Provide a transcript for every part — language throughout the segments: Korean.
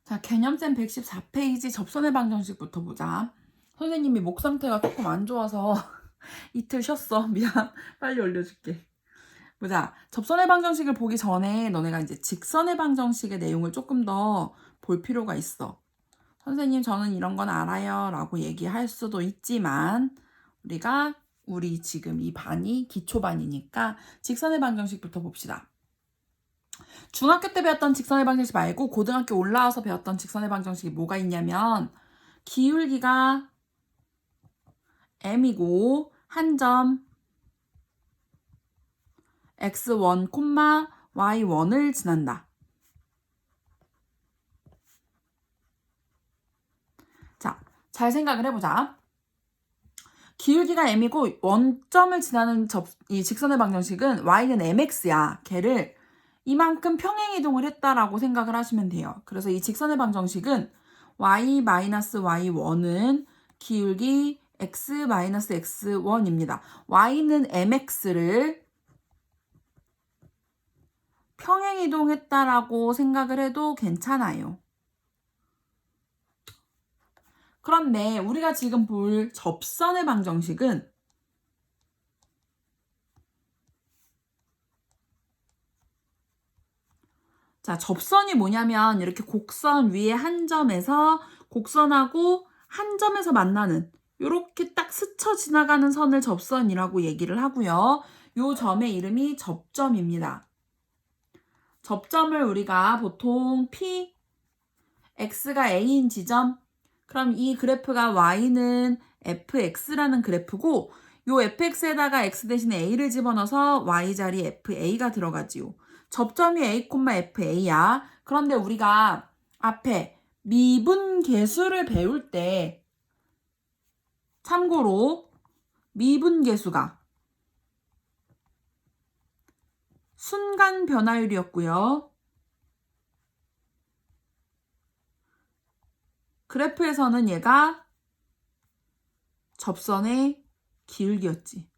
자, 개념쌤 114페이지 접선의 방정식부터 보자. 선생님이 목 상태가 조금 안 좋아서 이틀 쉬었어. 미안. 빨리 올려줄게. 보자. 접선의 방정식을 보기 전에 너네가 이제 직선의 방정식의 내용을 조금 더 볼 필요가 있어. 선생님, 저는 이런 건 알아요. 라고 얘기할 수도 있지만, 우리 지금 이 반이 기초반이니까 직선의 방정식부터 봅시다. 중학교 때 배웠던 직선의 방정식 말고 고등학교 올라와서 배웠던 직선의 방정식이 뭐가 있냐면 기울기가 m이고 한 점 x1, y1을 지난다. 자, 잘 생각을 해보자. 기울기가 m이고 원점을 지나는 이 직선의 방정식은 y는 mx야. 걔를 이만큼 평행이동을 했다라고 생각을 하시면 돼요. 그래서 이 직선의 방정식은 y-y1은 기울기 x-x1입니다. y는 mx를 평행이동했다라고 생각을 해도 괜찮아요. 그런데 우리가 지금 볼 접선의 방정식은 자, 접선이 뭐냐면 이렇게 곡선 위에 한 점에서 곡선하고 한 점에서 만나는 이렇게 딱 스쳐 지나가는 선을 접선이라고 얘기를 하고요. 요 점의 이름이 접점입니다. 접점을 우리가 보통 P, X가 A인 지점, 그럼 이 그래프가 Y는 fx라는 그래프고 요 fx에다가 x 대신에 a를 집어넣어서 y 자리에 fa가 들어가지요. 접점이 a, fa야. 그런데 우리가 앞에 미분계수를 배울 때 참고로 미분계수가 순간 변화율이었고요. 그래프에서는 얘가 접선의 기울기였지.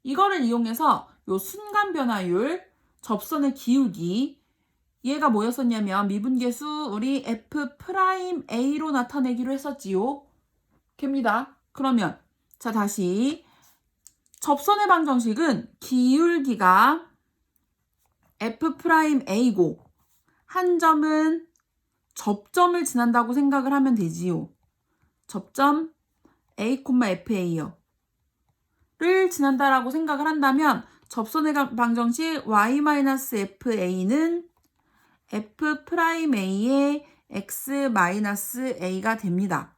이거를 이용해서 요 순간 변화율, 접선의 기울기, 얘가 뭐였었냐면 미분계수 우리 f'A로 나타내기로 했었지요. 걔입니다. 그러면 자 다시 접선의 방정식은 기울기가 f'A고 한 점은 접점을 지난다고 생각을 하면 되지요. 접점 A, FA요. 를 지난다라고 생각을 한다면 접선의 방정식 y-fa는 f'A의 x-a가 됩니다.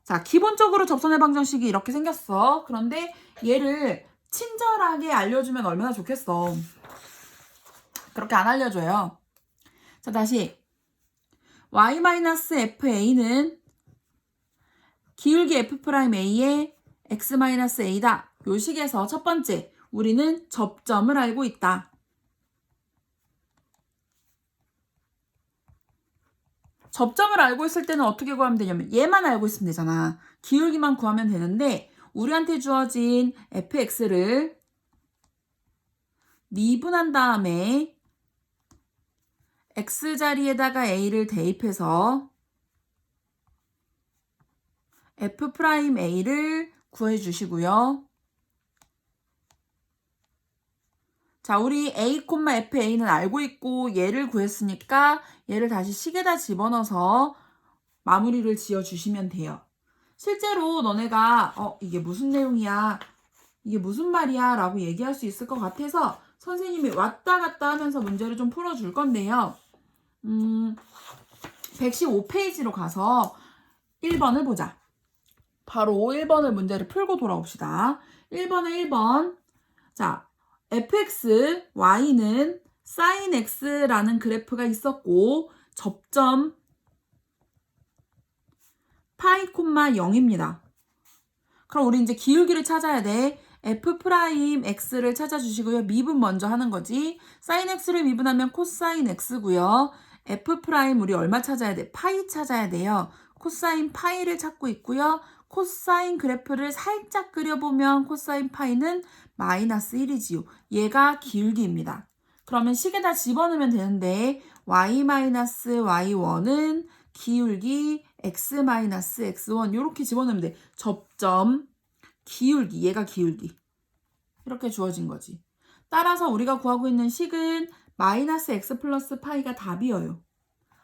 자, 기본적으로 접선의 방정식이 이렇게 생겼어. 그런데 얘를 친절하게 알려주면 얼마나 좋겠어. 그렇게 안 알려줘요. 자, 다시 y-fa는 기울기 f'A의 x-a다. 요 식에서 첫 번째, 우리는 접점을 알고 있다. 접점을 알고 있을 때는 어떻게 구하면 되냐면 얘만 알고 있으면 되잖아. 기울기만 구하면 되는데 우리한테 주어진 fx를 미분한 다음에 x자리에다가 a를 대입해서 f'A를 구해주시고요. 자, 우리 a, fa는 알고 있고 얘를 구했으니까 얘를 다시 식에다 집어넣어서 마무리를 지어주시면 돼요. 실제로 너네가 이게 무슨 내용이야? 이게 무슨 말이야? 라고 얘기할 수 있을 것 같아서 선생님이 왔다 갔다 하면서 문제를 좀 풀어줄 건데요. 115페이지로 가서 1번을 보자. 바로 1번을 문제를 풀고 돌아옵시다. 1번에 1번. 자, fx, y는 sin x라는 그래프가 있었고 접점 파이, 0입니다. 그럼 우리 이제 기울기를 찾아야 돼. f'x를 찾아주시고요. 미분 먼저 하는 거지. sin x를 미분하면 코사인 x고요. f' 우리 얼마 찾아야 돼? 파이 찾아야 돼요. 코사인 파이를 찾고 있고요. 코사인 그래프를 살짝 그려보면 코사인 파이는 마이너스 1이지요. 얘가 기울기입니다. 그러면 식에다 집어넣으면 되는데 y-y1은 기울기 x-x1 이렇게 집어넣으면 돼. 접점, 기울기, 얘가 기울기. 이렇게 주어진 거지. 따라서 우리가 구하고 있는 식은 마이너스 x 플러스 파이가 답이어요.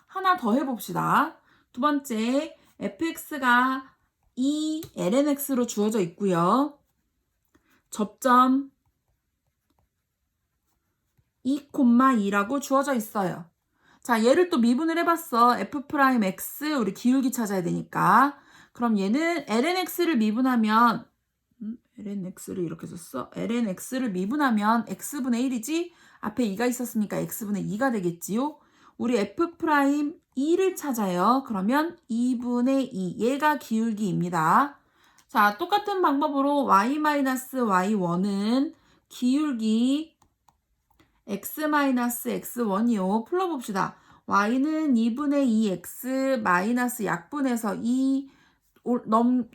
하나 더 해봅시다. 두 번째, fx가 2lnx로 주어져 있고요. 접점 2,2라고 주어져 있어요. 자, 얘를 또 미분을 해봤어. f'x, 우리 기울기 찾아야 되니까. 그럼 얘는 lnx를 미분하면 lnx를 이렇게 썼어. lnx를 미분하면 x분의 1이지? 앞에 2가 있었으니까 x분의 2가 되겠지요? 우리 f'2를 찾아요. 그러면 2분의 2. 얘가 기울기입니다. 자, 똑같은 방법으로 y-y1은 기울기 x-x1이요. 풀어봅시다. y는 2분의 2x 마이너스 약분해서 2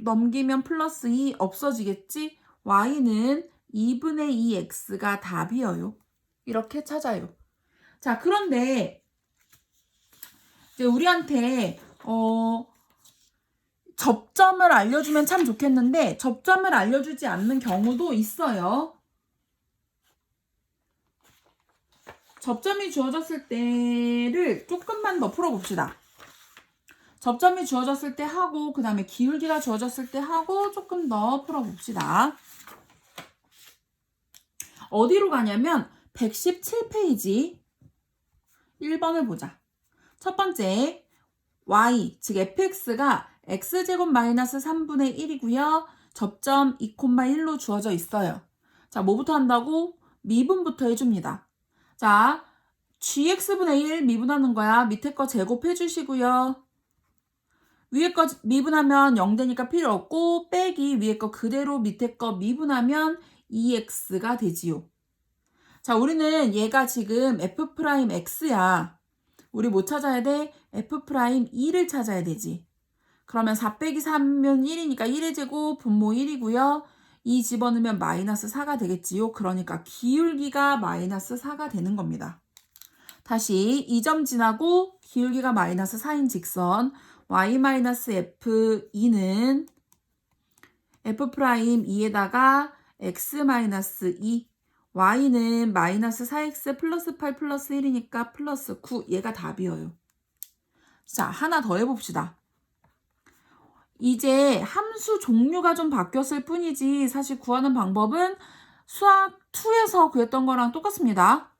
넘기면 플러스 2 없어지겠지? y는 2분의 2x가 답이어요. 이렇게 찾아요. 자, 그런데 이제 우리한테 접점을 알려주면 참 좋겠는데 접점을 알려주지 않는 경우도 있어요. 접점이 주어졌을 때를 조금만 더 풀어봅시다. 접점이 주어졌을 때 하고 그 다음에 기울기가 주어졌을 때 하고 조금 더 풀어봅시다. 어디로 가냐면 117페이지 1번을 보자. 첫 번째 y, 즉 fx가 x제곱 마이너스 3분의 1이고요. 접점 2,1로 주어져 있어요. 자, 뭐부터 한다고? 미분부터 해줍니다. 자, gx분의 1 미분하는 거야. 밑에 거 제곱해 주시고요. 위에 거 미분하면 0되니까 필요 없고 빼기 위에 거 그대로 밑에 거 미분하면 2x가 되지요. 자, 우리는 얘가 지금 f'x야. 우리 뭐 찾아야 돼? f'2를 찾아야 되지. 그러면 4 빼기 3면 1이니까 1의 제곱 분모 1이고요. 2 집어넣으면 마이너스 4가 되겠지요. 그러니까 기울기가 마이너스 4가 되는 겁니다. 다시 2점 지나고 기울기가 마이너스 4인 직선 y-f2는 f'2에다가 x-2 y는 마이너스 4x 플러스 8 플러스 1이니까 플러스 9 얘가 답이에요. 자, 하나 더 해봅시다. 이제 함수 종류가 좀 바뀌었을 뿐이지 사실 구하는 방법은 수학 2에서 구했던 거랑 똑같습니다.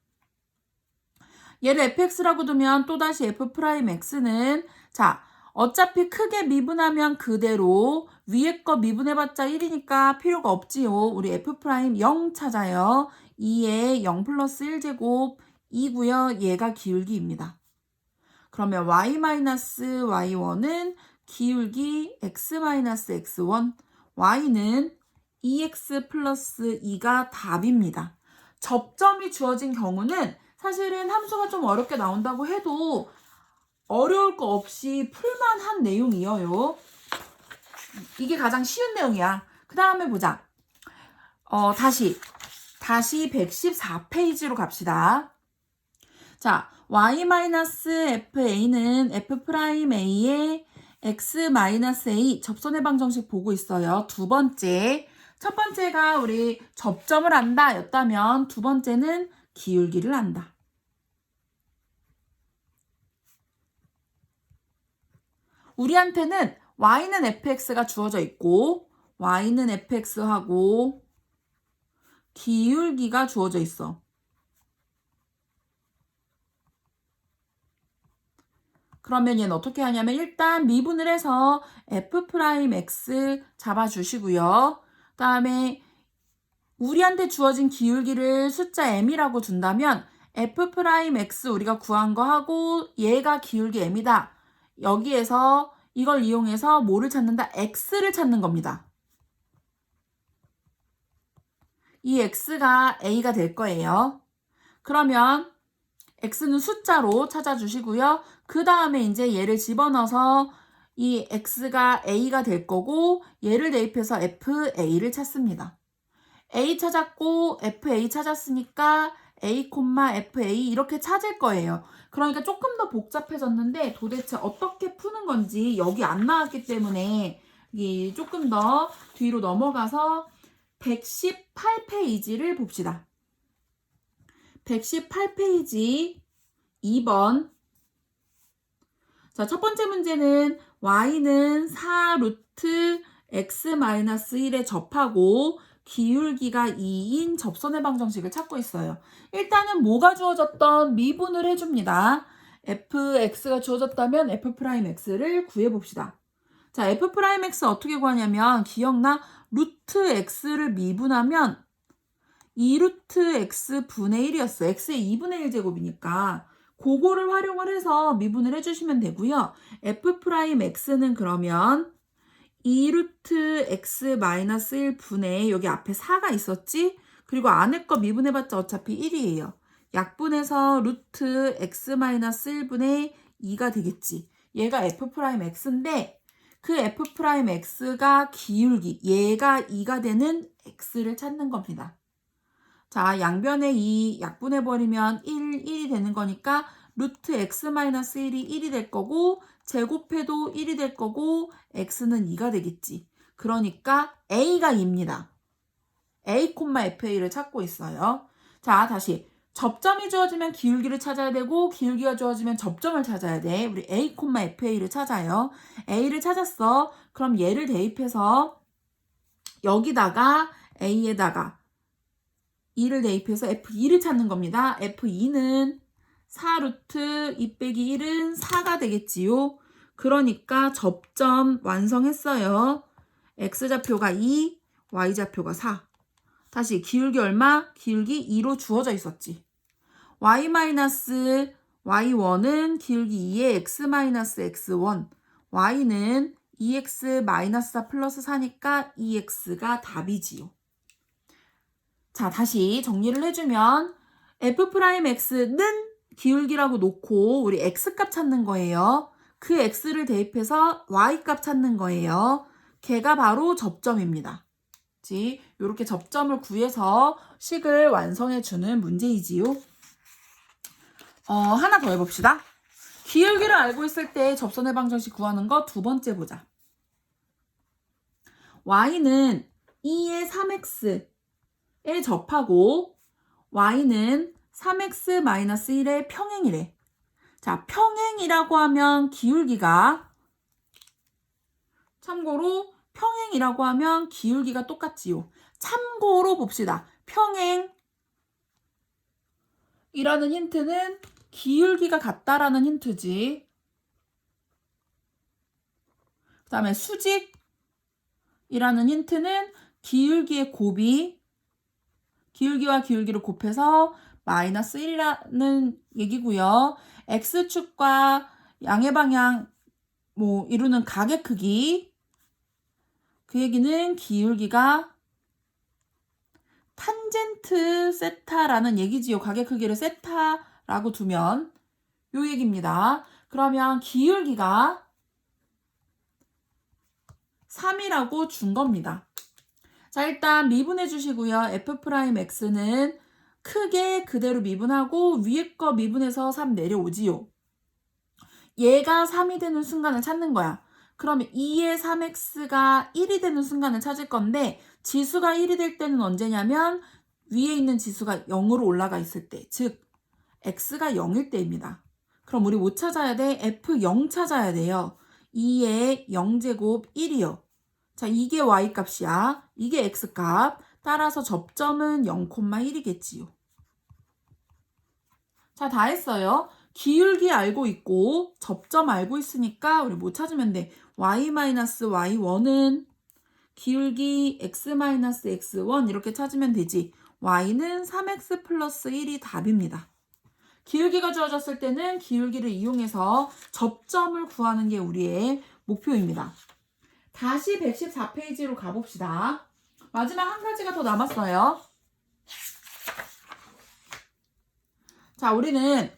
얘를 fx라고 두면 또다시 f'x는 자, 어차피 크게 미분하면 그대로 위에 거 미분해봤자 1이니까 필요가 없지요. 우리 f'0 찾아요. 2에 0 플러스 1제곱 2고요. 얘가 기울기입니다. 그러면 y-y1은 기울기 x-x1 y는 2x 플러스 2가 답입니다. 접점이 주어진 경우는 사실은 함수가 좀 어렵게 나온다고 해도 어려울 거 없이 풀만한 내용이에요. 이게 가장 쉬운 내용이야. 그 다음에 보자. 다시 114페이지로 갑시다. 자, y-fa는 f'a의 x-a 접선의 방정식 보고 있어요. 두 번째. 첫 번째가 우리 접점을 안다 였다면 두 번째는 기울기를 안다. 우리한테는 y는 fx가 주어져 있고 y는 fx하고 기울기가 주어져 있어. 그러면 얘는 어떻게 하냐면 일단 미분을 해서 f'x 잡아주시고요. 그 다음에 우리한테 주어진 기울기를 숫자 m이라고 둔다면 f'x 우리가 구한 거 하고 얘가 기울기 m이다. 여기에서 이걸 이용해서 뭐를 찾는다? x를 찾는 겁니다. 이 x가 a가 될 거예요. 그러면 x는 숫자로 찾아주시고요. 그 다음에 이제 얘를 집어넣어서 이 x가 a가 될 거고 얘를 대입해서 fa를 찾습니다. a 찾았고 fa 찾았으니까 a, fa 이렇게 찾을 거예요. 그러니까 조금 더 복잡해졌는데 도대체 어떻게 푸는 건지 여기 안 나왔기 때문에 이 조금 더 뒤로 넘어가서 118페이지를 봅시다. 118페이지 2번. 자, 첫 번째 문제는 y는 4 루트 x-1에 접하고 기울기가 2인 접선의 방정식을 찾고 있어요. 일단은 뭐가 주어졌던 미분을 해줍니다. fx가 주어졌다면 f'x를 구해봅시다. 자, f'x 어떻게 구하냐면 기억나? 루트 x를 미분하면 2루트 x분의 1이었어. x의 2분의 1 제곱이니까 그거를 활용을 해서 미분을 해주시면 되고요. f'x는 그러면 2루트 x-1 분의 여기 앞에 4가 있었지? 그리고 안에 거 미분해봤자 어차피 1이에요. 약분해서 루트 x-1분의 2가 되겠지. 얘가 f'x인데 그 f'x가 기울기, 얘가 2가 되는 x를 찾는 겁니다. 자, 양변에 2 약분해버리면 1이 되는 거니까 루트 x-1이 1이 될 거고 제곱해도 1이 될 거고 x는 2가 되겠지. 그러니까 a가 2입니다. a, fa를 찾고 있어요. 자, 다시 접점이 주어지면 기울기를 찾아야 되고 기울기가 주어지면 접점을 찾아야 돼. 우리 a, fa를 찾아요. a를 찾았어. 그럼 얘를 대입해서 여기다가 a에다가 2를 대입해서 f2를 찾는 겁니다. f2는 4 루트 2 빼기 1은 4가 되겠지요. 그러니까 접점 완성했어요. x좌표가 2, y좌표가 4. 다시 기울기 얼마? 기울기 2로 주어져 있었지. y-y1은 기울기 2의 x-x1. y는 2x-4 플러스 4니까 2x가 답이지요. 자, 다시 정리를 해주면 f'x는 기울기라고 놓고 우리 x값 찾는 거예요. 그 x를 대입해서 y값 찾는 거예요. 걔가 바로 접점입니다. 이렇게 접점을 구해서 식을 완성해주는 문제이지요. 하나 더 해봅시다. 기울기를 알고 있을 때 접선의 방정식 구하는 거 두 번째 보자. y는 2의 3x에 접하고 y는 3x-1의 평행이래. 자, 평행이라고 하면 기울기가 참고로 평행이라고 하면 기울기가 똑같지요. 참고로 봅시다. 평행이라는 힌트는 기울기가 같다라는 힌트지. 그 다음에 수직이라는 힌트는 기울기의 곱이 기울기와 기울기를 곱해서 마이너스 1이라는 얘기고요. x축과 양의 방향 이루는 각의 크기 그 얘기는 기울기가 탄젠트 세타라는 얘기지요. 각의 크기를 세타라고 두면 요 얘기입니다. 그러면 기울기가 3이라고 준 겁니다. 자, 일단 미분해 주시고요. f'x는 크게 그대로 미분하고 위에 거 미분해서 3 내려오지요. 얘가 3이 되는 순간을 찾는 거야. 그러면 2의 3x가 1이 되는 순간을 찾을 건데 지수가 1이 될 때는 언제냐면 위에 있는 지수가 0으로 올라가 있을 때, 즉 x가 0일 때입니다. 그럼 우리 뭐 찾아야 돼? f0 찾아야 돼요. 2의 0제곱 1이요. 자, 이게 y값이야. 이게 x값. 따라서 접점은 0,1이겠지요. 자, 다 했어요. 기울기 알고 있고 접점 알고 있으니까 우리 뭐 찾으면 돼? y-y1은 기울기 x-x1 이렇게 찾으면 되지. y는 3x 플러스 1이 답입니다. 기울기가 주어졌을 때는 기울기를 이용해서 접점을 구하는 게 우리의 목표입니다. 다시 114페이지로 가봅시다. 마지막 한 가지가 더 남았어요. 자, 우리는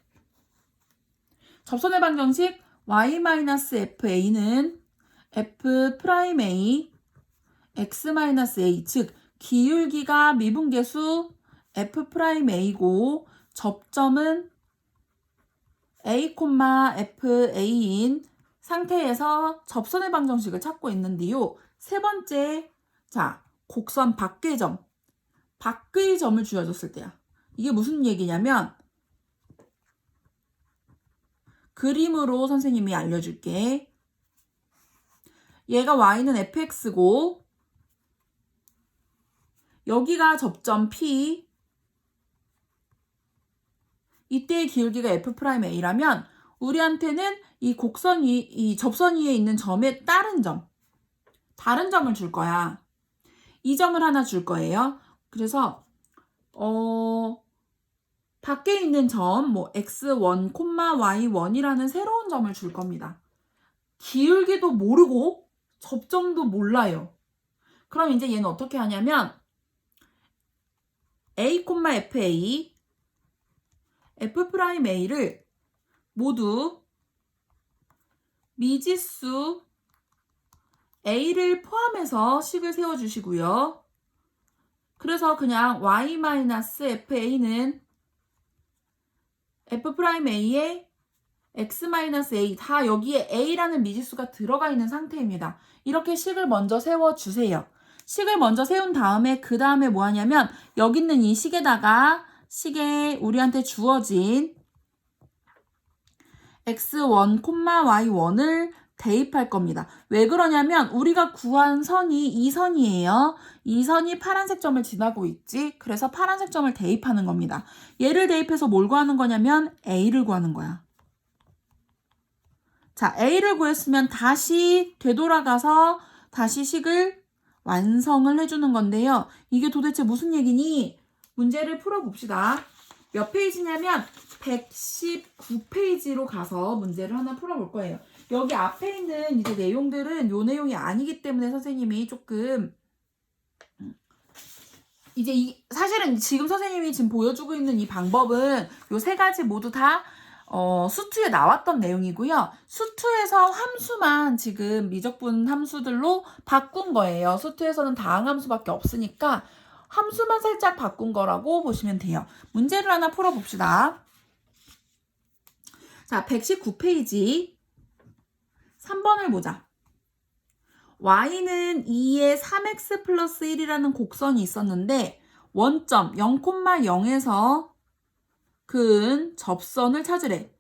접선의 방정식 y-fa는 f'A x-a 즉 기울기가 미분계수 F'A고 접점은 A, FA인 상태에서 접선의 방정식을 찾고 있는데요. 세 번째, 자, 곡선 밖의 점. 밖의 점을 주어졌을 때야. 이게 무슨 얘기냐면 그림으로 선생님이 알려줄게. 얘가 y는 fx고 여기가 접점 P. 이때의 기울기가 F'A라면 우리한테는 이 곡선 위, 이 접선 위에 있는 점의 다른 점을 줄 거야. 이 점을 하나 줄 거예요. 그래서 밖에 있는 점, 뭐 x1, y1이라는 새로운 점을 줄 겁니다. 기울기도 모르고 접점도 몰라요. 그럼 이제 얘는 어떻게 하냐면 A, FA, F'A를 모두 미지수 A를 포함해서 식을 세워주시고요. 그래서 그냥 y-FA는 F'A에 x-A 다 여기에 A라는 미지수가 들어가 있는 상태입니다. 이렇게 식을 먼저 세워주세요. 식을 먼저 세운 다음에 그 다음에 뭐 하냐면 여기 있는 이 식에다가 식에 우리한테 주어진 x1, y1을 대입할 겁니다. 왜 그러냐면 우리가 구한 선이 이 선이에요. 이 선이 파란색 점을 지나고 있지. 그래서 파란색 점을 대입하는 겁니다. 얘를 대입해서 뭘 구하는 거냐면 A를 구하는 거야. 자, A를 구했으면 다시 되돌아가서 다시 식을 완성을 해주는 건데요. 이게 도대체 무슨 얘기니? 문제를 풀어봅시다. 몇 페이지냐면 119페이지로 가서 문제를 하나 풀어볼 거예요. 여기 앞에 있는 이제 내용들은 요 내용이 아니기 때문에 선생님이 조금 이제 사실은 지금 선생님이 지금 보여주고 있는 이 방법은 요 세 가지 모두 다 수투에 나왔던 내용이고요. 수투에서 함수만 지금 미적분 함수들로 바꾼 거예요. 수투에서는 다항 함수밖에 없으니까 함수만 살짝 바꾼 거라고 보시면 돼요. 문제를 하나 풀어봅시다. 자, 119페이지 3번을 보자. y는 2에 3x 플러스 1이라는 곡선이 있었는데 원점 0,0에서 그은 접선을 찾으래.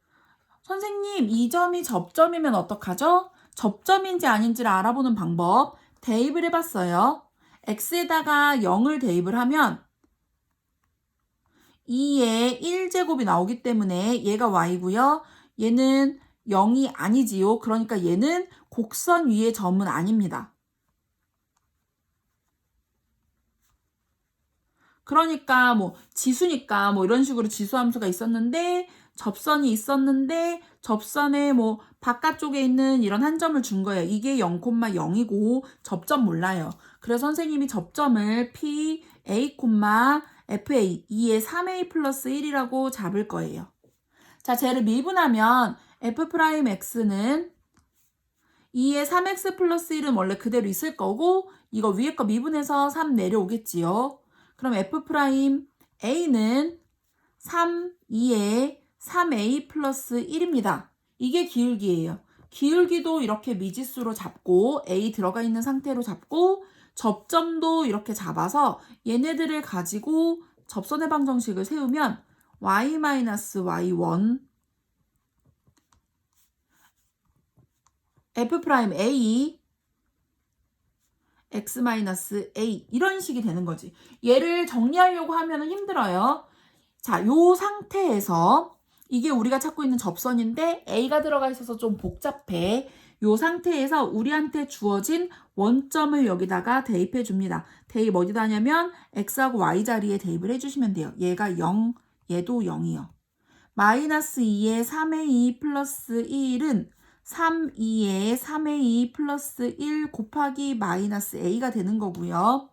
선생님, 이 점이 접점이면 어떡하죠? 접점인지 아닌지를 알아보는 방법 대입을 해봤어요. x에다가 0을 대입을 하면 2의 1제곱이 나오기 때문에 얘가 y고요. 얘는 0이 아니지요. 그러니까 얘는 곡선 위의 점은 아닙니다. 그러니까 뭐 지수니까 뭐 이런 식으로 지수 함수가 있었는데 접선이 있었는데 접선의 뭐 바깥쪽에 있는 이런 한 점을 준 거예요. 이게 0,0이고 접점 몰라요. 그래서 선생님이 접점을 P, A, FA 2에 3A 플러스 1이라고 잡을 거예요. 자, 쟤를 미분하면 F'X는 2에 3X 플러스 1은 원래 그대로 있을 거고 이거 위에 거 미분해서 3 내려오겠지요. 그럼 F'A는 3, 2에 3A 플러스 1입니다. 이게 기울기예요. 기울기도 이렇게 미지수로 잡고 A 들어가 있는 상태로 잡고 접점도 이렇게 잡아서 얘네들을 가지고 접선의 방정식을 세우면 y-y1 F'A x-a 이런 식이 되는 거지. 얘를 정리하려고 하면 힘들어요. 자, 요 상태에서 이게 우리가 찾고 있는 접선인데 A가 들어가 있어서 좀 복잡해. 요 상태에서 우리한테 주어진 원점을 여기다가 대입해 줍니다. 대입 어디다 하냐면 X하고 Y 자리에 대입을 해주시면 돼요. 얘가 0, 얘도 0이요. 마이너스 2에 3A 플러스 1은 3, 2에 3A 플러스 1 곱하기 마이너스 A가 되는 거고요.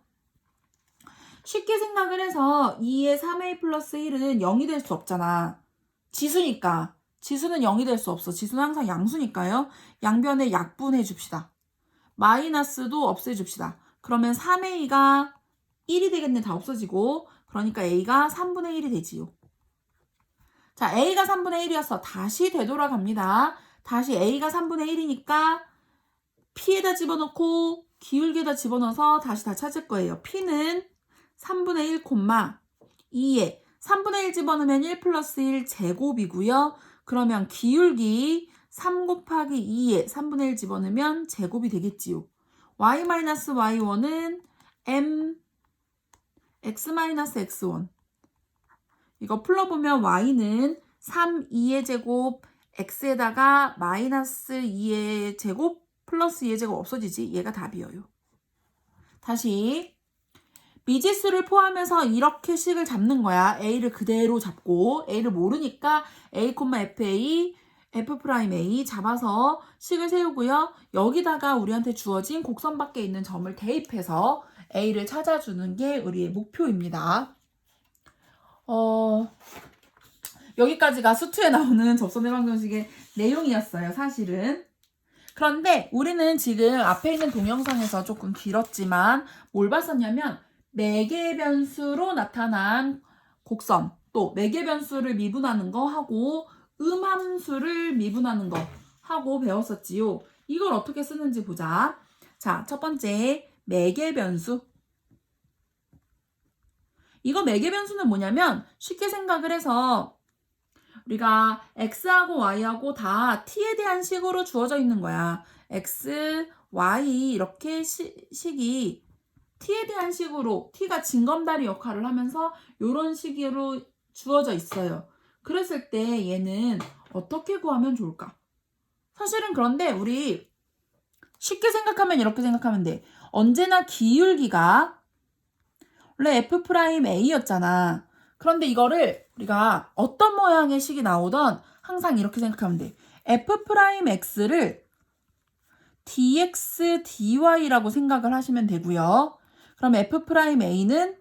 쉽게 생각을 해서 2에 3A 플러스 1은 0이 될 수 없잖아. 지수니까. 지수는 0이 될 수 없어. 지수는 항상 양수니까요. 양변에 약분해 줍시다. 마이너스도 없애줍시다. 그러면 3A가 1이 되겠네. 다 없어지고. 그러니까 a가 3분의 1이 되지요. 자, a가 3분의 1이었어. 다시 되돌아갑니다. 다시 a가 3분의 1이니까 p에다 집어넣고 기울기에다 집어넣어서 다시 다 찾을 거예요. p는 3분의 1, 2에 3분의 1 집어넣으면 1 플러스 1 제곱이고요. 그러면 기울기 3 곱하기 2에 3분의 1 집어넣으면 제곱이 되겠지요. y-y1은 m x-x1. 이거 풀어보면 y는 3, 2의 제곱, x에다가 마이너스 2의 제곱, 플러스 2의 제곱 없어지지. 얘가 답이에요. 다시 미지수를 포함해서 이렇게 식을 잡는 거야. a를 그대로 잡고 a를 모르니까 a, fa, f'A 잡아서 식을 세우고요. 여기다가 우리한테 주어진 곡선 밖에 있는 점을 대입해서 a를 찾아주는 게 우리의 목표입니다. 여기까지가 수투에 나오는 접선의 방정식의 내용이었어요, 사실은. 그런데 우리는 지금 앞에 있는 동영상에서 조금 길었지만 뭘 봤었냐면 매개 변수로 나타난 곡선, 또 매개 변수를 미분하는 거 하고 음함수를 미분하는 거 하고 배웠었지요. 이걸 어떻게 쓰는지 보자. 자, 첫 번째 매개 변수. 이거 매개 변수는 뭐냐면 쉽게 생각을 해서 우리가 x하고 y하고 다 t에 대한 식으로 주어져 있는 거야. x, y 이렇게 식이 t에 대한 식으로 t가 징검다리 역할을 하면서 이런 식으로 주어져 있어요. 그랬을 때 얘는 어떻게 구하면 좋을까? 사실은 그런데 우리 쉽게 생각하면 이렇게 생각하면 돼. 언제나 기울기가 원래 f'A였잖아. 그런데 이거를 우리가 어떤 모양의 식이 나오던 항상 이렇게 생각하면 돼. f'x를 dx, dy라고 생각을 하시면 되고요. 그럼 f'A는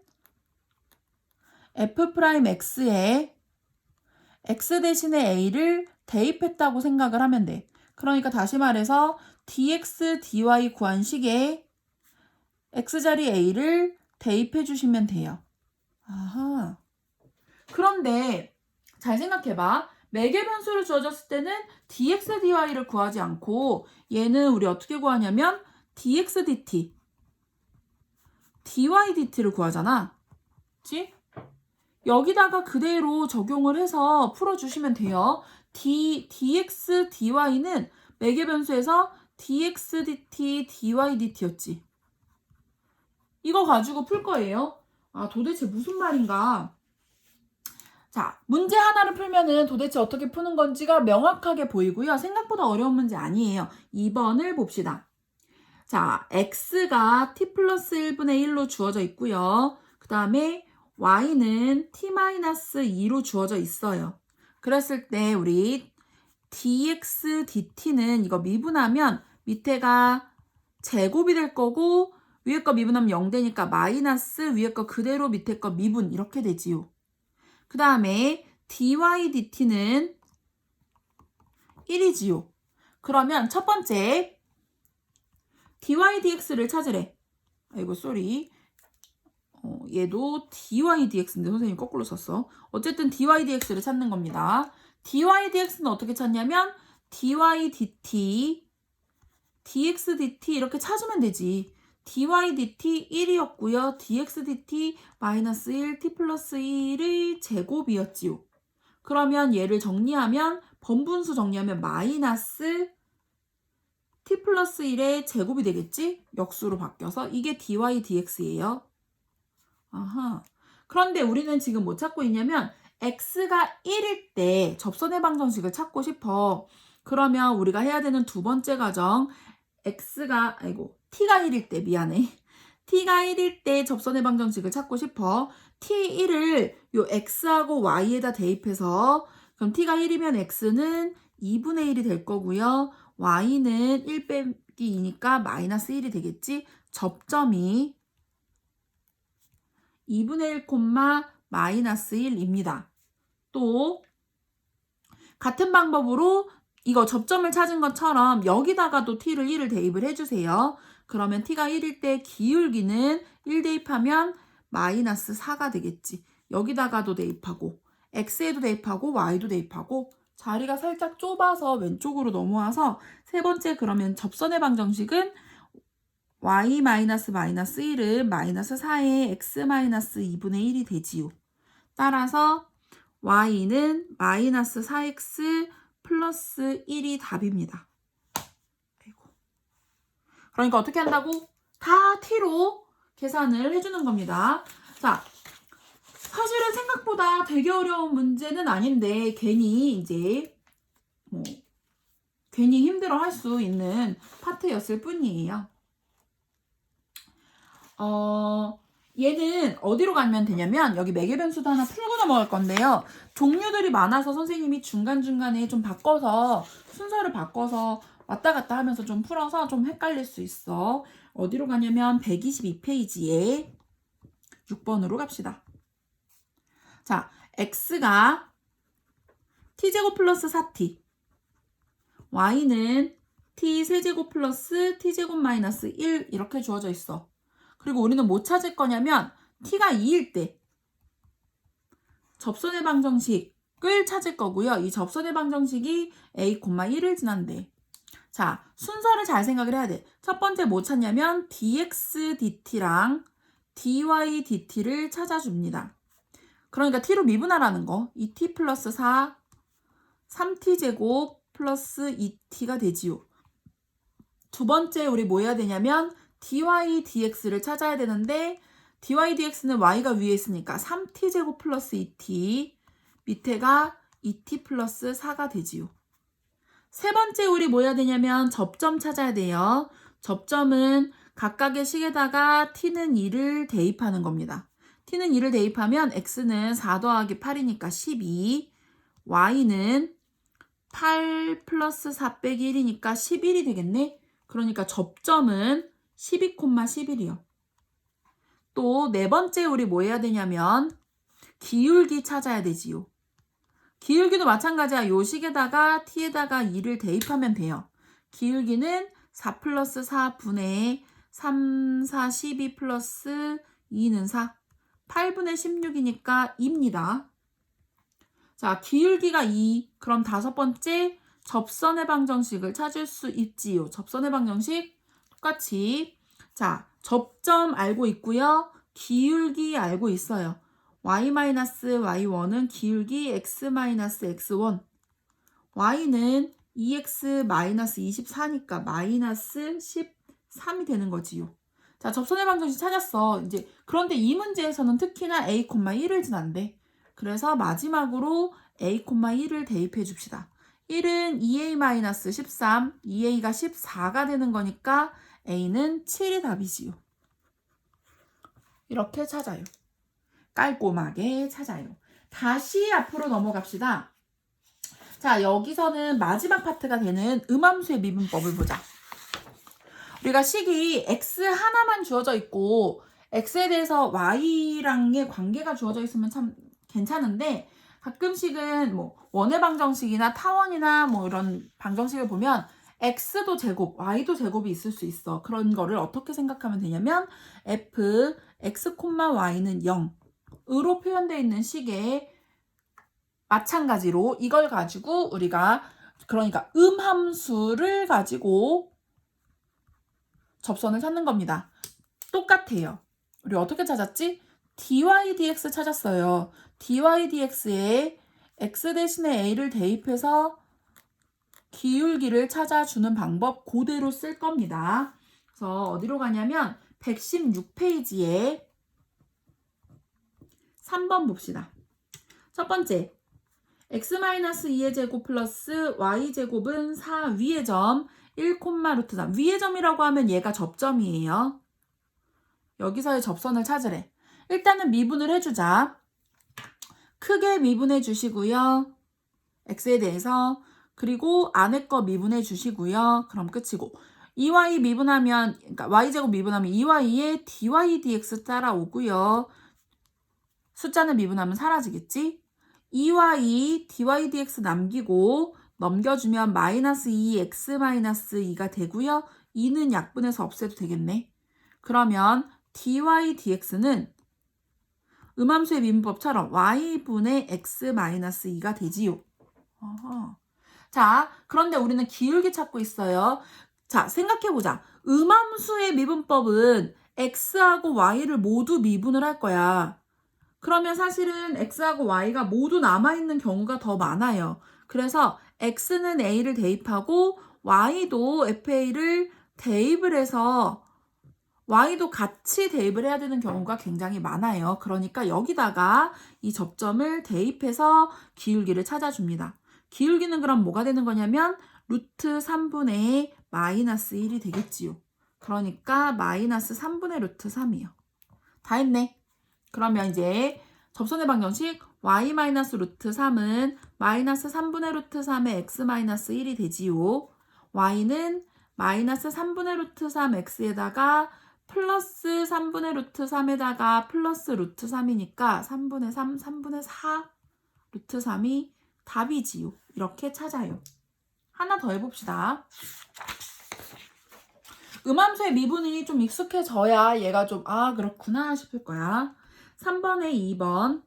f'x에 x 대신에 a를 대입했다고 생각을 하면 돼. 그러니까 다시 말해서 dx, dy 구한 식에 x자리 a를 대입해 주시면 돼요. 아하. 그런데 잘 생각해봐. 매개 변수를 주어졌을 때는 dx, dy를 구하지 않고 얘는 우리 어떻게 구하냐면 dx, dt, dy, dt를 구하잖아. 그치? 여기다가 그대로 적용을 해서 풀어주시면 돼요. dx, dy는 매개 변수에서 dx, dt, dy, dt였지. 이거 가지고 풀 거예요. 아, 도대체 무슨 말인가? 자, 문제 하나를 풀면은 도대체 어떻게 푸는 건지가 명확하게 보이고요. 생각보다 어려운 문제 아니에요. 2번을 봅시다. 자, x가 t 플러스 1분의 1로 주어져 있고요. 그 다음에 y는 t-2로 주어져 있어요. 그랬을 때 우리 dx, dt는 이거 미분하면 밑에가 제곱이 될 거고 위에 거 미분하면 0 되니까 마이너스 위에 거 그대로 밑에 거 미분 이렇게 되지요. 그 다음에 dy, dt는 1이지요. 그러면 첫 번째 dy, dx를 찾으래. 아이고 쏘리. 얘도 dy, dx인데 선생님이 거꾸로 썼어. 어쨌든 dy, dx를 찾는 겁니다. dy, dx는 어떻게 찾냐면 dy, dt, dx, dt 이렇게 찾으면 되지. dy, dt 1이었고요. dx, dt 마이너스 1, t 플러스 1의 제곱이었지요. 그러면 얘를 정리하면 번분수 정리하면 마이너스 t 플러스 1의 제곱이 되겠지? 역수로 바뀌어서 이게 dy, dx예요. 아하. 그런데 우리는 지금 뭐 찾고 있냐면 x가 1일 때 접선의 방정식을 찾고 싶어. 그러면 우리가 해야 되는 두 번째 과정 t가 1일 때 미안해. t가 1일 때 접선의 방정식을 찾고 싶어. t1을 요 x하고 y에다 대입해서 그럼 t가 1이면 x는 2분의 1이 될 거고요. y는 1 빼기 2니까 마이너스 1이 되겠지. 접점이 2분의 1, 마이너스 1입니다. 또 같은 방법으로 이거 접점을 찾은 것처럼 여기다가도 t를 1을 대입을 해주세요. 그러면 t가 1일 때 기울기는 1 대입하면 마이너스 4가 되겠지. 여기다가도 대입하고 x에도 대입하고 y도 대입하고 자리가 살짝 좁아서 왼쪽으로 넘어와서 세 번째 그러면 접선의 방정식은 y 마이너스 마이너스 1은 마이너스 4의 x 마이너스 2분의 1이 되지요. 따라서 y는 마이너스 4x 플러스 1이 답입니다. 그러니까 어떻게 한다고? 다 t로 계산을 해주는 겁니다. 자, 사실은 생각보다 되게 어려운 문제는 아닌데 괜히 괜히 힘들어 할 수 있는 파트였을 뿐이에요. 얘는 어디로 가면 되냐면 여기 매개변수도 하나 풀고 넘어갈 건데요. 종류들이 많아서 선생님이 중간중간에 좀 바꿔서 순서를 바꿔서 왔다 갔다 하면서 좀 풀어서 좀 헷갈릴 수 있어. 어디로 가냐면 122페이지에 6번으로 갑시다. 자, x가 t제곱 플러스 4t, y는 t 세제곱 플러스 t제곱 마이너스 1 이렇게 주어져 있어. 그리고 우리는 뭐 찾을 거냐면 t가 2일 때 접선의 방정식을 찾을 거고요. 이 접선의 방정식이 a, 1을 지난대. 자, 순서를 잘 생각을 해야 돼. 첫 번째 뭐 찾냐면 dx dt랑 dy dt를 찾아줍니다. 그러니까 t로 미분하라는 거. 2t 플러스 4, 3t 제곱 플러스 2t가 되지요. 두 번째 우리 뭐 해야 되냐면 dy dx를 찾아야 되는데 dy dx는 y가 위에 있으니까 3t 제곱 플러스 2t, 밑에가 2t 플러스 4가 되지요. 세 번째 우리 뭐 해야 되냐면 접점 찾아야 돼요. 접점은 각각의 식에다가 t는 2를 대입하는 겁니다. t는 2를 대입하면 x는 4 더하기 8이니까 12, y는 8 플러스 4 빼기 1이니까 11이 되겠네. 그러니까 접점은 12,11이요. 또 네 번째 우리 뭐 해야 되냐면 기울기 찾아야 되지요. 기울기도 마찬가지야. 요 식에다가 t에다가 2를 대입하면 돼요. 기울기는 4 플러스 4분의 3, 4, 12 플러스 2는 4. 8분의 16이니까 2입니다. 자, 기울기가 2. 그럼 다섯 번째 접선의 방정식을 찾을 수 있지요. 접선의 방정식 똑같이. 자, 접점 알고 있고요. 기울기 알고 있어요. y-y1은 기울기 x-x1. y는 2x-24니까 마이너스 13이 되는 거지요. 자, 접선의 방정식 찾았어. 이제 그런데 이 문제에서는 특히나 a, 1을 지난대. 그래서 마지막으로 a, 1을 대입해 줍시다. 1은 2a-13, 2a가 14가 되는 거니까 a는 7이 답이지요. 이렇게 찾아요. 깔끔하게 찾아요. 다시 앞으로 넘어갑시다. 자, 여기서는 마지막 파트가 되는 음함수의 미분법을 보자. 우리가 식이 x 하나만 주어져 있고 x에 대해서 y랑의 관계가 주어져 있으면 참 괜찮은데 가끔씩은 뭐 원의 방정식이나 타원이나 뭐 이런 방정식을 보면 x도 제곱, y도 제곱이 있을 수 있어. 그런 거를 어떻게 생각하면 되냐면 f x, y는 0으로 표현되어 있는 식에 마찬가지로 이걸 가지고 우리가 그러니까 음함수를 가지고 접선을 찾는 겁니다. 똑같아요. 우리 어떻게 찾았지? dy dx 찾았어요. dy dx에 x 대신에 a를 대입해서 기울기를 찾아주는 방법 그대로 쓸 겁니다. 그래서 어디로 가냐면 116페이지에 3번 봅시다. 첫 번째, x-2의 제곱 플러스 y제곱은 4 위의 점 1, 루트 3. 위의 점이라고 하면 얘가 접점이에요. 여기서의 접선을 찾으래. 일단은 미분을 해주자. 크게 미분해 주시고요. x에 대해서. 그리고 안에 거 미분해 주시고요. 그럼 끝이고. 2y 미분하면, 그러니까 y제곱 미분하면 2y에 dy dx 따라오고요. 숫자는 미분하면 사라지겠지? 2y dy dx 남기고 넘겨주면 마이너스 2x 마이너스 2가 되고요. 2는 약분해서 없애도 되겠네. 그러면 dy dx는 음함수의 미분법처럼 y분의 x-2가 되지요. 어허. 자, 그런데 우리는 기울기 찾고 있어요. 자, 생각해보자. 음함수의 미분법은 x하고 y를 모두 미분을 할 거야. 그러면 사실은 x하고 y가 모두 남아있는 경우가 더 많아요. 그래서 x는 a를 대입하고 y도 fa를 대입을 해서 y도 같이 대입을 해야 되는 경우가 굉장히 많아요. 그러니까 여기다가 이 접점을 대입해서 기울기를 찾아줍니다. 기울기는 그럼 뭐가 되는 거냐면 루트 3분의 마이너스 1이 되겠지요. 그러니까 마이너스 3분의 루트 3이요. 다 했네. 그러면 이제 접선의 방정식 y 마이너스 루트 3은 마이너스 3분의 루트 3의 x 마이너스 1이 되지요. y는 마이너스 3분의 루트 3x에다가 플러스 3분의 루트 3에다가 플러스 루트 3이니까 3분의 3, 3분의 4 루트 3이 답이지요. 이렇게 찾아요. 하나 더 해봅시다. 음함수의 미분이 좀 익숙해져야 얘가 좀 그렇구나 싶을 거야. 3번에 2번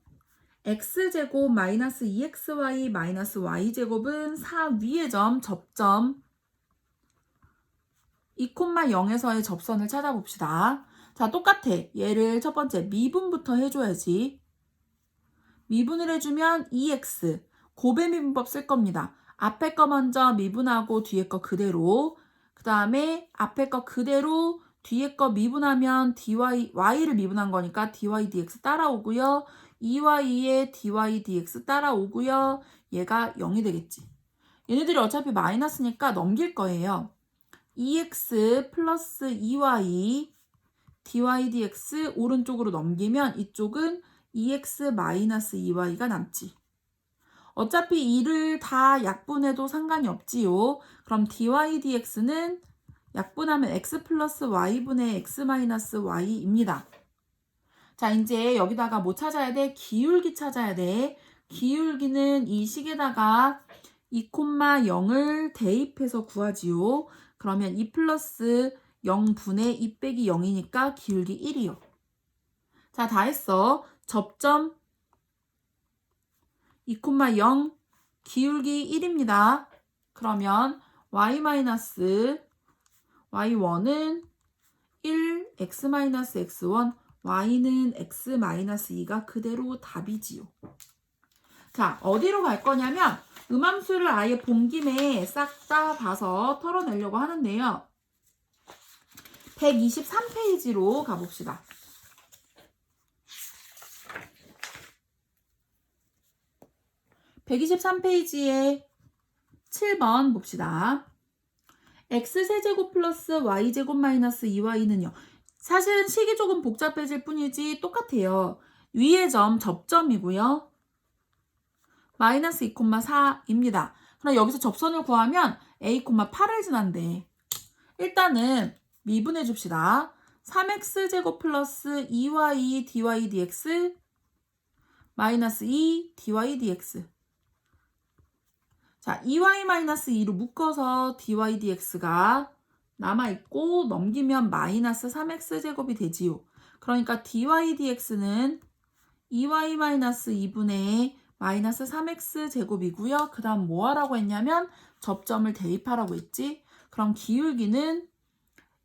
x제곱 마이너스 2xy 마이너스 y제곱은 4 위의 점 접점 2,0에서의 접선을 찾아봅시다. 자, 똑같아. 얘를 첫 번째 미분부터 해줘야지. 미분을 해주면 2x 곱의 미분법 쓸 겁니다. 앞에 거 먼저 미분하고 뒤에 거 그대로. 그 다음에 앞에 거 그대로 뒤에 거 미분하면 y를 미분한 거니까 dy dx 따라오고요. 2y에 dy dx 따라오고요. 얘가 0이 되겠지. 얘네들이 어차피 마이너스니까 넘길 거예요. 2x 플러스 2y dy dx 오른쪽으로 넘기면 이쪽은 2x 마이너스 2y가 남지. 어차피 2를 다 약분해도 상관이 없지요. 그럼 dy dx는 약분하면 x 플러스 y분의 x 마이너스 y입니다. 자, 이제 여기다가 뭐 찾아야 돼? 기울기 찾아야 돼. 기울기는 이 식에다가 2,0을 대입해서 구하지요. 그러면 2 플러스 0분의 2 빼기 0이니까 기울기 1이요. 자, 다 했어. 접점 2,0 기울기 1입니다. 그러면 y-y1은 1, x-x1, y는 x-2가 그대로 답이지요. 자, 어디로 갈 거냐면 음함수를 아예 본 김에 싹 다 봐서 털어내려고 하는데요. 123페이지로 가봅시다. 123페이지에 7번 봅시다. x세제곱 플러스 y제곱 마이너스 2y는요. 사실은 식이 조금 복잡해질 뿐이지 똑같아요. 위의 점 접점이고요. 마이너스 2,4입니다. 그럼 여기서 접선을 구하면 a,8을 지난대. 일단은 미분해 줍시다. 3x제곱 플러스 2y dy dx 마이너스 2 dy dx. 자, 2y-2로 묶어서 dy dx가 남아있고 넘기면 마이너스 3x제곱이 되지요. 그러니까 dy dx는 2y-2분의 마이너스 3x제곱이고요. 그 다음 뭐 하라고 했냐면 접점을 대입하라고 했지. 그럼 기울기는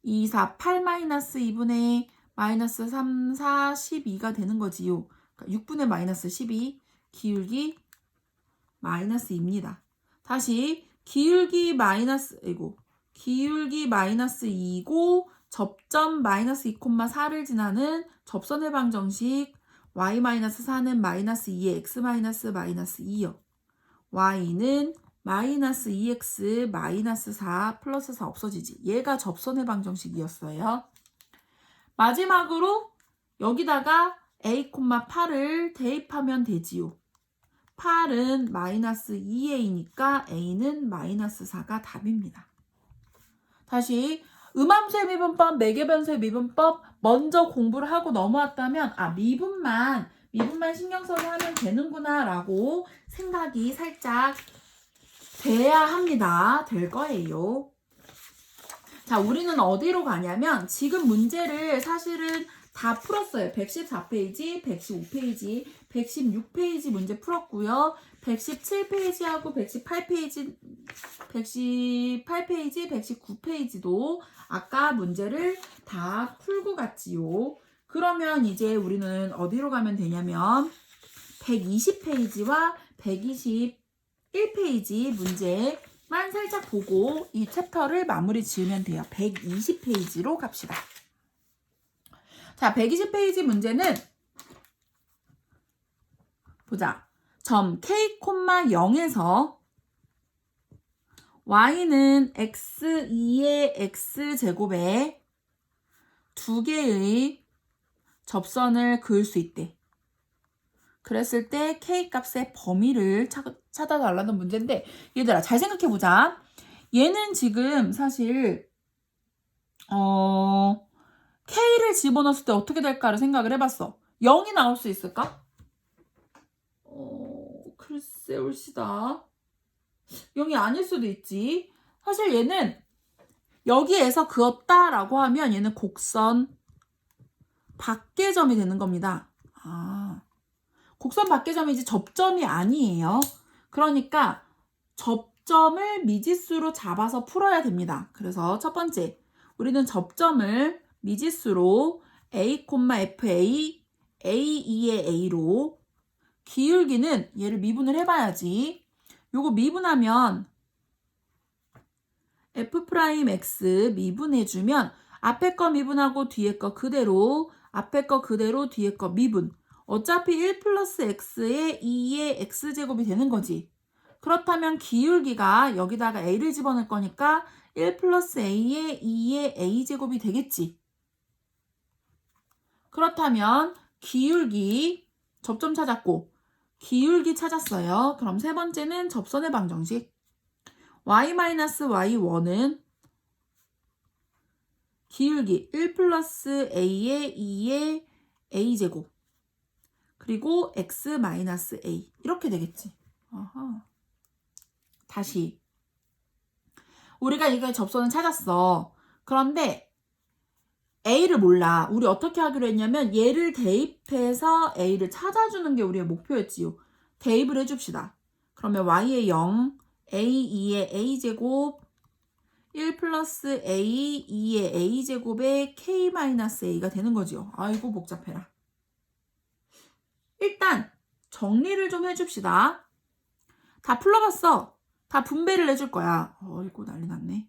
2, 4, 8-2분의 마이너스 3, 4, 12가 되는 거지요. 그러니까 6분의 마이너스 12 기울기 마이너스입니다. 다시 기울기 마이너스 2고 접점 마이너스 2,4를 지나는 접선의 방정식 y-4는 마이너스 2에 x 마이너스 2요. y는 마이너스 2x 마이너스 4 플러스 4 없어지지. 얘가 접선의 방정식이었어요. 마지막으로 여기다가 a,8을 대입하면 되지요. 8은 마이너스 2a니까 a는 마이너스 4가 답입니다. 다시 음함수의 미분법, 매개변수의 미분법 먼저 공부를 하고 넘어왔다면 미분만 신경 써서 하면 되는구나 라고 생각이 살짝 돼야 합니다. 될 거예요. 자, 우리는 어디로 가냐면 지금 문제를 사실은 다 풀었어요. 114페이지, 115페이지, 116페이지 문제 풀었고요. 117페이지하고 118페이지, 119페이지도 아까 문제를 다 풀고 갔지요. 그러면 이제 우리는 어디로 가면 되냐면 120페이지와 121페이지 문제만 살짝 보고 이 챕터를 마무리 지으면 돼요. 120페이지로 갑시다. 자, 120페이지 문제는 보자. 점 k, 0에서 y는 x2의 x제곱에 두 개의 접선을 그을 수 있대. 그랬을 때 k 값의 범위를 찾아달라는 문제인데 얘들아 잘 생각해보자. 얘는 지금 사실 k를 집어넣었을 때 어떻게 될까를 생각을 해봤어. 0이 나올 수 있을까? 글쎄 올시다. 0이 아닐 수도 있지. 사실 얘는 여기에서 그었다라고 하면 얘는 곡선 밖의 점이 되는 겁니다. 곡선 밖의 점이지 접점이 아니에요. 그러니까 접점을 미지수로 잡아서 풀어야 됩니다. 그래서 첫 번째, 우리는 접점을 미지수로 a, fa, a2의 a로 기울기는 얘를 미분을 해봐야지. 요거 미분하면 f'x 미분해주면 앞에 거 미분하고 뒤에 거 그대로, 앞에 거 그대로, 뒤에 거 미분. 어차피 1 플러스 x의 2의 x제곱이 되는 거지. 그렇다면 기울기가 여기다가 a를 집어넣을 거니까 1 플러스 a의 2의 a제곱이 되겠지. 그렇다면 기울기, 접점 찾았고 기울기 찾았어요. 그럼 세 번째는 접선의 방정식. y-y1은 기울기 1 플러스 a의 2의 a제곱 그리고 x-a 이렇게 되겠지. 다시 우리가 이거 접선을 찾았어. 그런데 a를 몰라. 우리 어떻게 하기로 했냐면 얘를 대입해서 a를 찾아주는 게 우리의 목표였지요. 대입을 해줍시다. 그러면 y의 0, a2의 a제곱 1 플러스 a 2의 a제곱의 k-a가 되는 거지요. 아이고 복잡해라. 일단 정리를 좀 해줍시다. 다 풀러봤어. 다 분배를 해줄 거야. 어이구 난리 났네.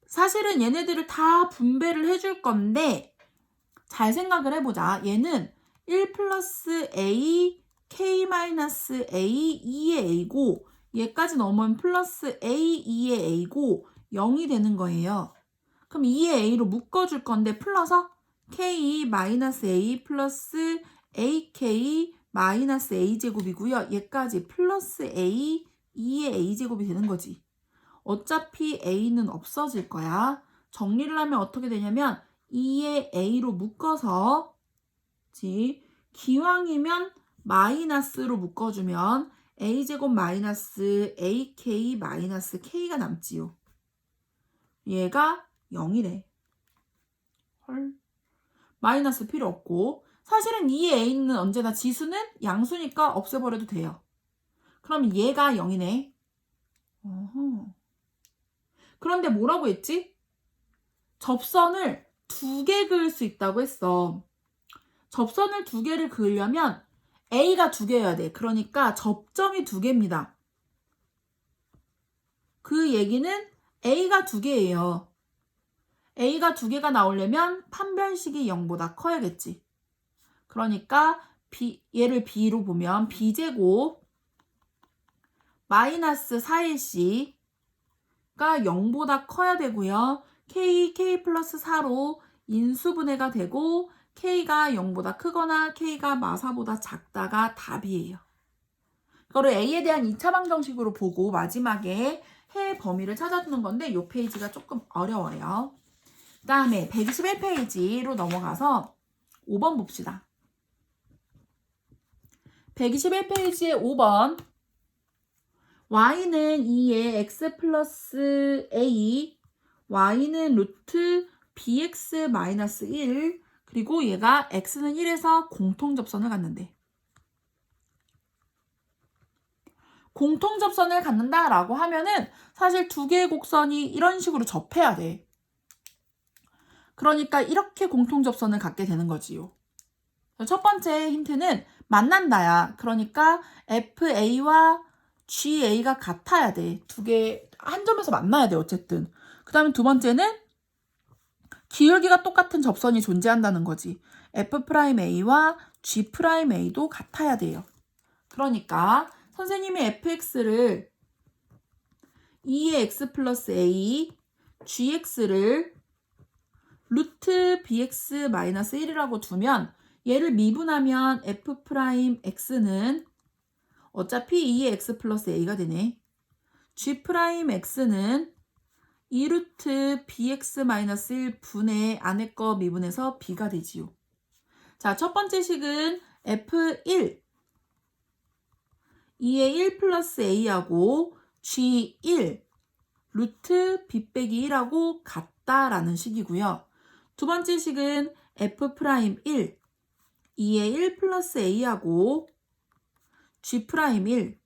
사실은 얘네들을 다 분배를 해줄 건데 잘 생각을 해보자. 얘는 1 플러스 a, k-a, 2의 a고 얘까지 넘으면 플러스 a, 2의 a고 0이 되는 거예요. 그럼 2의 a로 묶어줄 건데 풀러서 k-a 플러스 ak a제곱이고요. 얘까지 플러스 a, 2의 a제곱이 되는 거지. 어차피 a는 없어질 거야. 정리를 하면 어떻게 되냐면 2의 a로 묶어서 기왕이면 마이너스로 묶어주면 a제곱 마이너스 ak 마이너스 k가 남지요. 얘가 0이래. 헐. 마이너스 필요 없고 사실은 2의 a는 언제나 지수는 양수니까 없애버려도 돼요. 그럼 얘가 0이네. 그런데 뭐라고 했지? 접선을 2개 그을 수 있다고 했어. 접선을 2개를 그으려면 a가 2개여야 돼. 그러니까 접점이 2개입니다. 그 얘기는 a가 2개예요. a가 2개가 나오려면 판별식이 0보다 커야겠지. 그러니까 얘를 b로 보면 b제곱 마이너스 4ac 가 0보다 커야 되고요. k 플러스 4로 인수분해가 되고 k가 0보다 크거나 k가 마사보다 작다가 답이에요. 이거를 a에 대한 2차 방정식으로 보고 마지막에 해 범위를 찾아주는 건데 이 페이지가 조금 어려워요. 그 다음에 121페이지로 넘어가서 5번 봅시다. 121페이지의 5번 y는 2의 x 플러스 a, y는 루트 bx-1 그리고 얘가 x는 1에서 공통접선을 갖는데 공통접선을 갖는다라고 하면은 사실 두 개의 곡선이 이런 식으로 접해야 돼. 그러니까 이렇게 공통접선을 갖게 되는 거지요. 첫 번째 힌트는 만난다야. 그러니까 FA와 GA가 같아야 돼. 두 개 한 점에서 만나야 돼 어쨌든. 그 다음에 두 번째는 기울기가 똑같은 접선이 존재한다는 거지. F'A와 G'A도 같아야 돼요. 그러니까 선생님이 fx를 2의 x 플러스 a, gx를 루트 bx 마이너스 1이라고 두면 얘를 미분하면 f'x는 어차피 2의 x 플러스 a가 되네. g'x는 2루트 bx 마이너스 1 분의 안에 거 미분해서 b가 되지요. 자, 첫 번째 식은 f1 2의 1 플러스 a하고 g1 루트 b 빼기 1하고 같다라는 식이고요. 두 번째 식은 f'1 2의 1 플러스 a하고 g'1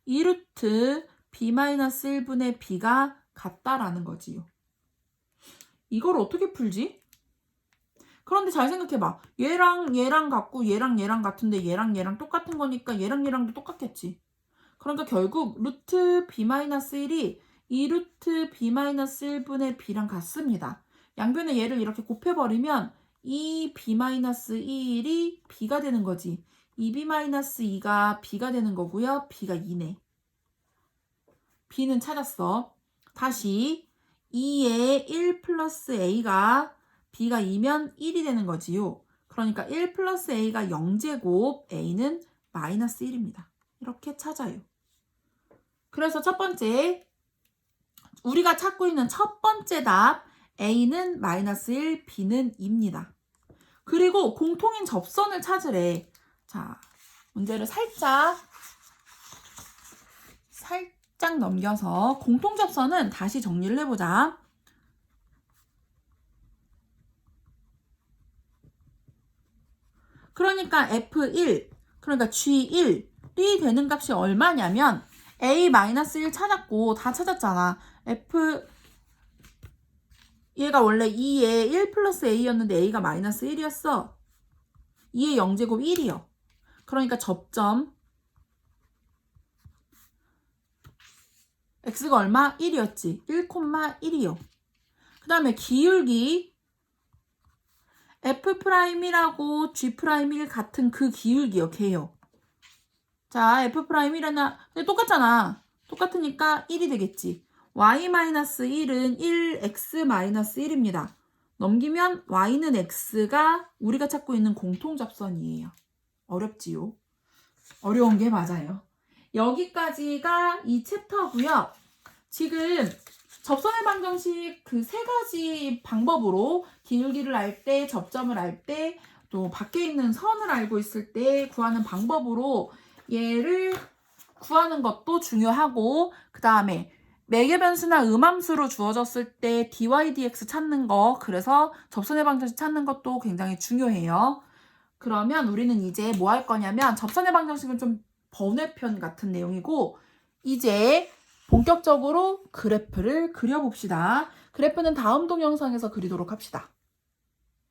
2루트 b-1분의 b가 같다라는 거지요. 이걸 어떻게 풀지? 그런데 잘 생각해봐. 얘랑 같고 얘랑 같은데 얘랑 똑같은 거니까 얘랑도 똑같겠지. 그러니까 결국 루트 b-1이 2루트 b-1분의 b랑 같습니다. 양변에 얘를 이렇게 곱해버리면 2b-1이 b가 되는 거지. 2b-2가 b가 되는 거고요. b가 2네. b는 찾았어. 다시 2의 1 플러스 a가 b가 2면 1이 되는 거지요. 그러니까 1 플러스 a가 0제곱, a는 마이너스 1입니다. 이렇게 찾아요. 그래서 첫 번째, 우리가 찾고 있는 첫 번째 답, a는 마이너스 1, b는 2입니다. 그리고 공통인 접선을 찾으래. 자, 문제를 살짝 넘겨서 공통접선은 다시 정리를 해보자. 그러니까 F1, 그러니까 G1이 되는 값이 얼마냐면 A-1 찾았고 다 찾았잖아. 얘가 원래 2에 1 플러스 A였는데 A가 마이너스 1이었어. 2의 0제곱 1이요. 그러니까 접점 x가 얼마? 1이었지. 1,1이요. 그 다음에 기울기 F'이라고 G'일 같은 그 기울기요. 걔요. 자, F'이라나 똑같잖아. 똑같으니까 1이 되겠지. y-1은 1x-1입니다. 넘기면 y는 x가 우리가 찾고 있는 공통접선이에요. 어렵지요? 어려운 게 맞아요. 여기까지가 이 챕터고요. 지금 접선의 방정식 그 세 가지 방법으로 기울기를 알 때, 접점을 알 때, 또 밖에 있는 선을 알고 있을 때 구하는 방법으로 얘를 구하는 것도 중요하고, 그 다음에 매개변수나 음함수로 주어졌을 때 dy, dx 찾는 거, 그래서 접선의 방정식 찾는 것도 굉장히 중요해요. 그러면 우리는 이제 뭐 할 거냐면 접선의 방정식은 좀 번외편 같은 내용이고 이제 본격적으로 그래프를 그려봅시다. 그래프는 다음 동영상에서 그리도록 합시다.